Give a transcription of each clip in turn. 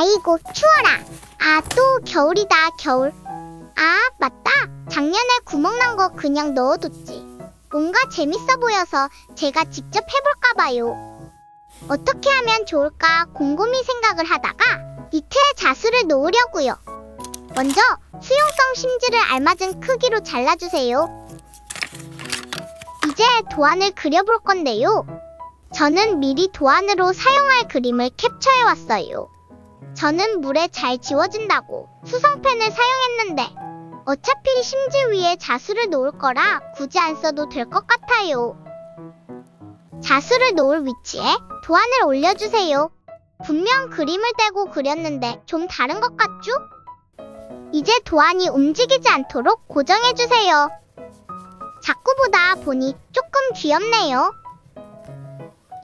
아이고 추워라. 아, 또 겨울이다 겨울. 아, 맞다. 작년에 구멍 난 거 그냥 넣어뒀지. 뭔가 재밌어 보여서 제가 직접 해볼까봐요. 어떻게 하면 좋을까 곰곰이 생각을 하다가 니트에 자수를 놓으려고요. 먼저 수용성 심지를 알맞은 크기로 잘라주세요. 이제 도안을 그려볼 건데요. 저는 미리 도안으로 사용할 그림을 캡처해왔어요. 저는 물에 잘 지워진다고 수성펜을 사용했는데 어차피 심지 위에 자수를 놓을 거라 굳이 안 써도 될 것 같아요. 자수를 놓을 위치에 도안을 올려주세요. 분명 그림을 떼고 그렸는데 좀 다른 것 같죠? 이제 도안이 움직이지 않도록 고정해주세요. 자꾸 보다 보니 조금 귀엽네요.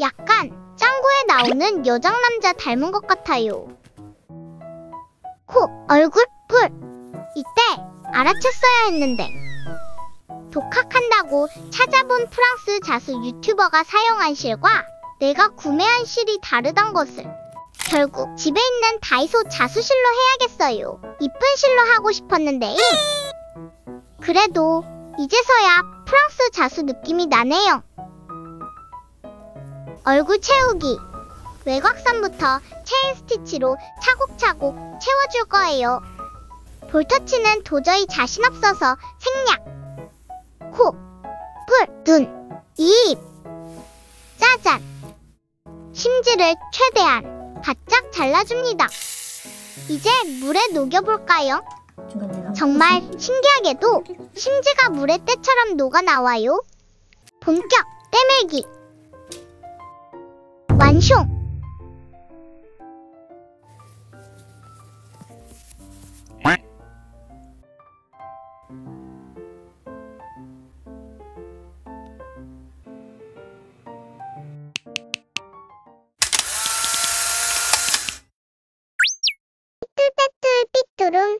약간 짱구에 나오는 여장남자 닮은 것 같아요. 코, 얼굴, 뿔. 이때 알아챘어야 했는데 독학한다고 찾아본 프랑스 자수 유튜버가 사용한 실과 내가 구매한 실이 다르단 것을. 결국 집에 있는 다이소 자수실로 해야겠어요. 이쁜 실로 하고 싶었는데 그래도 이제서야 프랑스 자수 느낌이 나네요. 얼굴 채우기. 외곽선부터 체인 스티치로 차곡차곡 채워줄 거예요. 볼터치는 도저히 자신 없어서 생략. 코, 뿔, 눈, 입. 짜잔. 심지를 최대한 바짝 잘라줍니다. 이제 물에 녹여볼까요? 정말 신기하게도 심지가 물의 때처럼 녹아나와요. 본격 때밀기. 완성! 삐뚤빼뚤 삐뚤음.